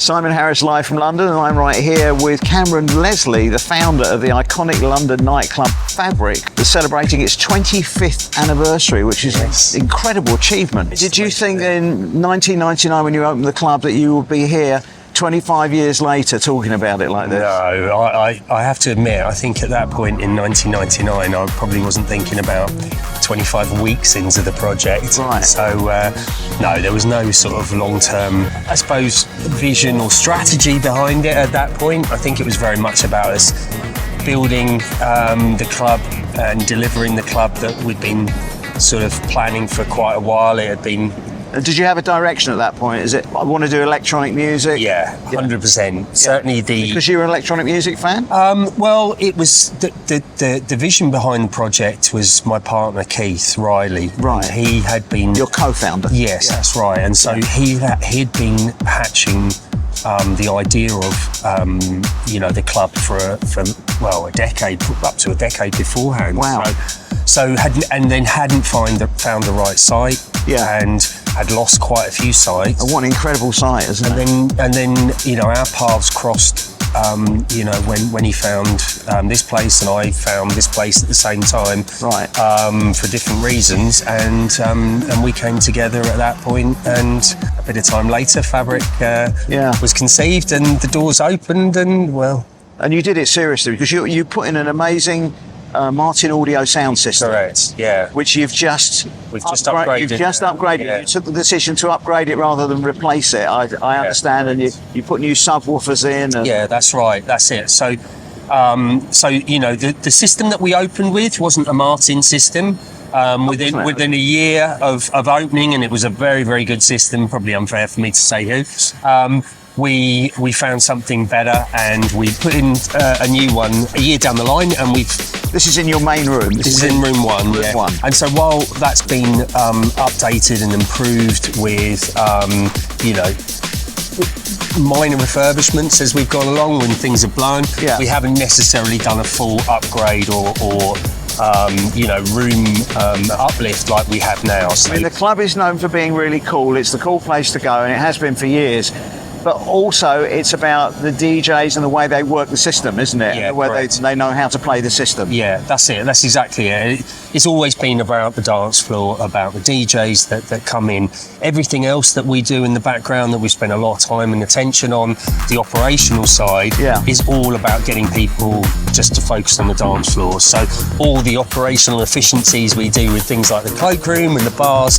Simon Harris live from London, and I'm right here with Cameron Leslie, the founder of the iconic London nightclub Fabric, that's celebrating its 25th anniversary, which is an incredible achievement. Did you think in 1999 when you opened the club that you would be here 25 years later talking about it like this? No, I have to admit, I think at that point in 1999, I probably wasn't thinking about 25 weeks into the project. Right. So, no, there was no sort of long-term, I suppose, vision or strategy behind it at that point. I think it was very much about us building the club and delivering the club that we'd been sort of planning for quite a while. It had been... Did you have a direction at that point? Is it, I want to do electronic music? Yeah, 100%. Certainly the... Because you're an electronic music fan? Well, it was... The vision behind the project was my partner, Keith Riley. Right. He had been... Your co-founder? Yes, that's right. And so he'd been hatching the idea of, the club for a decade, up to a decade beforehand. Wow. So hadn't found the right site. Yeah. And had lost quite a few sites. What an incredible site, isn't it? And then our paths crossed. When he found this place and I found this place at the same time, right? For different reasons, and we came together at that point. And a bit of time later, Fabric was conceived, and the doors opened, and well. And you did it seriously because you put in an amazing Martin Audio sound system. Correct. Yeah. Which we've just upgraded. You've just upgraded. Yeah. You took the decision to upgrade it rather than replace it. I understand, and you put new subwoofers in. And... Yeah, that's right. That's it. So, the system that we opened with wasn't a Martin system. Within a year of opening, and it was a very, very good system. Probably unfair for me to say who. We found something better, and we put in a new one a year down the line, and This is in your main room? This is in room one, room one. And so while that's been updated and improved with, minor refurbishments as we've gone along when things have blown, we haven't necessarily done a full upgrade or room uplift like we have now. So. I mean, the club is known for being really cool. It's the cool place to go, and it has been for years. But also, it's about the DJs and the way they work the system, isn't it? Yeah, where they know how to play the system. Yeah, that's it. That's exactly it. It's always been about the dance floor, about the DJs that come in. Everything else that we do in the background that we spend a lot of time and attention on, the operational side, is all about getting people just to focus on the dance floor. So all the operational efficiencies we do with things like the cloakroom and the bars,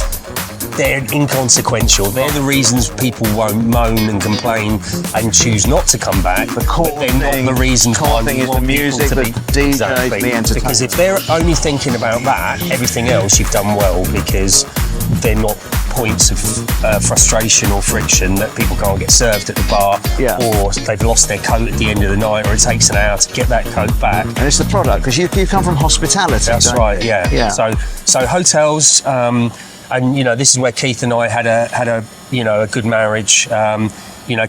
they're inconsequential. They're the reasons people won't moan and complain and choose not to come back. But they're not the reasons why we want the music, the DJs, the entertainment. Because if they're only thinking about that, everything else you've done well, because they're not points of frustration or friction that people can't get served at the bar, or they've lost their coat at the end of the night, or it takes an hour to get that coat back. And it's the product, because you come from hospitality. That's right. Yeah. So hotels. And this is where Keith and I had a good marriage.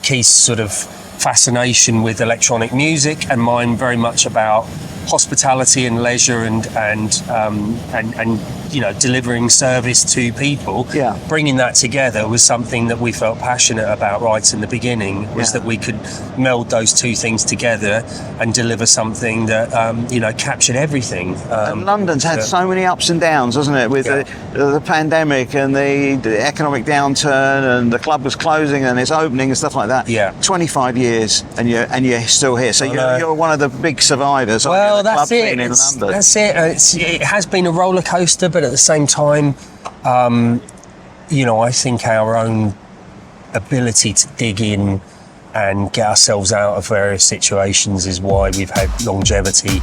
Keith's sort of fascination with electronic music, and mine very much about hospitality and leisure and delivering service to people. Bringing that together was something that we felt passionate about right in the beginning, was that we could meld those two things together and deliver something that captured everything. And London's had so many ups and downs, hasn't it, with the pandemic and the economic downturn, and the club was closing and it's opening and stuff like that. 25 years and you're still here, so you're one of the big survivors. Well, that's it. That's it. It has been a roller coaster, but at the same time, I think our own ability to dig in and get ourselves out of various situations is why we've had longevity.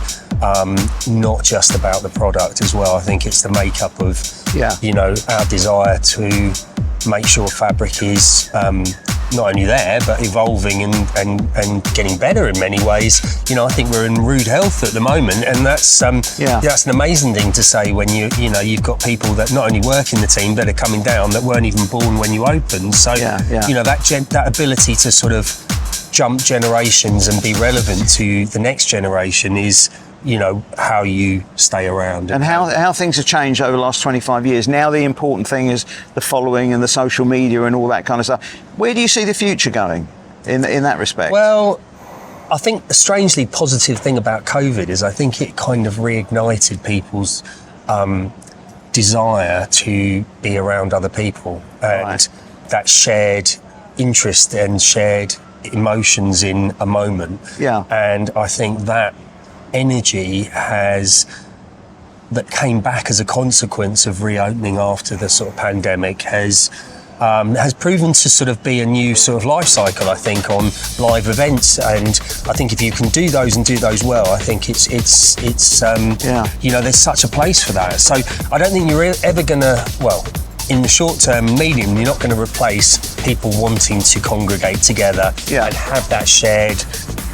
Not just about the product as well. I think it's the makeup of, our desire to make sure Fabric is not only there, but evolving and getting better in many ways. I think we're in rude health at the moment, and that's an amazing thing to say when you've got people that not only work in the team that are coming down that weren't even born when you opened. So that ability to sort of jump generations and be relevant to the next generation is how you stay around. And how things have changed over the last 25 years. Now the important thing is the following and the social media and all that kind of stuff. Where do you see the future going? in that respect? Well, I think the strangely positive thing about COVID is I think it kind of reignited people's desire to be around other people, and that shared interest and shared emotions in a moment. Yeah. And I think that energy that came back as a consequence of reopening after the sort of pandemic has proven to sort of be a new sort of life cycle, I think, on live events. And I think if you can do those and do those well, I think it's you know, there's such a place for that. So I don't think you're ever gonna, well, in the short term, medium, you're not going to replace people wanting to congregate together and have that shared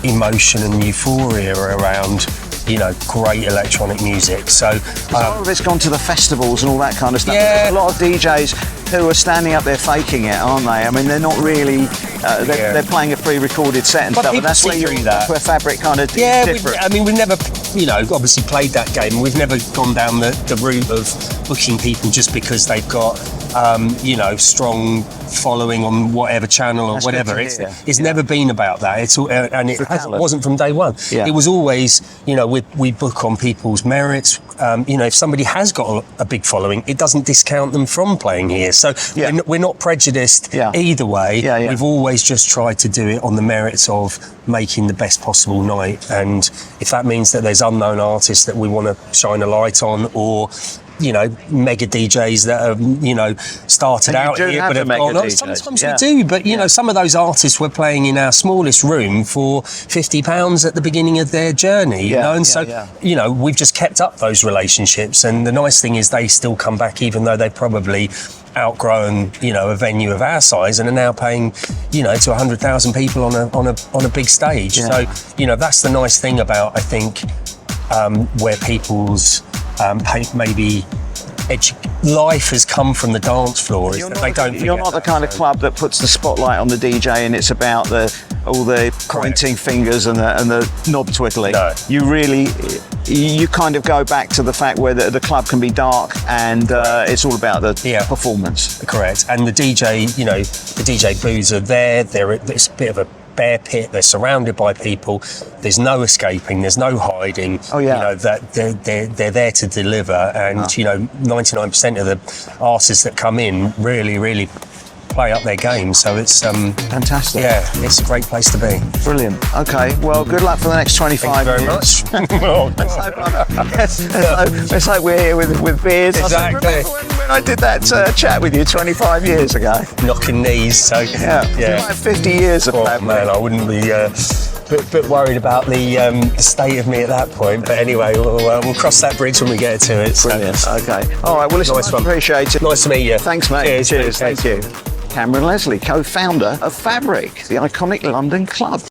emotion and euphoria around, you know, great electronic music. So a lot of it's gone to the festivals and all that kind of stuff. Yeah. There's a lot of DJs who are standing up there faking it, aren't they? I mean, they're not really. They're playing a pre-recorded set and But stuff. And people that's see through that. That's where Fabric kind of yeah, different. I mean, we've never, you know, obviously played that game. We've never gone down the route of booking people just because they've got, you know, strong following on whatever channel or That's whatever. good to hear. It's never been about that. It's all, and it wasn't from day one. Yeah. It was always, you know, we book on people's merits. You know, if somebody has got a big following, it doesn't discount them from playing here. So we're not prejudiced either way. Yeah. We've always just tried to do it on the merits of making the best possible night. And if that means that there's unknown artists that we want to shine a light on, or, you know, mega DJs that have, you know, started out here but have gone on. Sometimes we do, but you know, some of those artists were playing in our smallest room for £50 at the beginning of their journey, you know, and you know, we've just kept up those relationships, and the nice thing is they still come back even though they've probably outgrown, you know, a venue of our size and are now paying, you know, to 100,000 people on a big stage. So, you know, that's the nice thing about, I think, where people's maybe life has come from the dance floor. Is that they don't. You're not the kind of club that puts the spotlight on the DJ and it's about all the pointing fingers and the knob twiddling. No. You kind of go back to the fact where the club can be dark and it's all about the performance. Correct. And the DJ, you know, the DJ booths are there. It's a bit of a bear pit. They're surrounded by people. There's no escaping. There's no hiding. Oh yeah. You know, that they're there to deliver. And you know, 99% of the artists that come in really play up their game. So it's fantastic. Yeah, it's a great place to be. Brilliant. Okay. Well, good luck for the next 25 Thank you years. very much. Let's hope we're here with beers. Exactly. I remember when I did that chat with you 25 years ago. Knocking knees. So yeah. Like 50 years of that. Man, I wouldn't be a bit worried about the state of me at that point. But anyway, we'll cross that bridge when we get to it. So. Brilliant. Okay. All right. Well, it's Nice one. Appreciate it. Nice to meet you. Thanks, mate. Cheers. Thank you. Cameron Leslie, co-founder of Fabric, the iconic London club.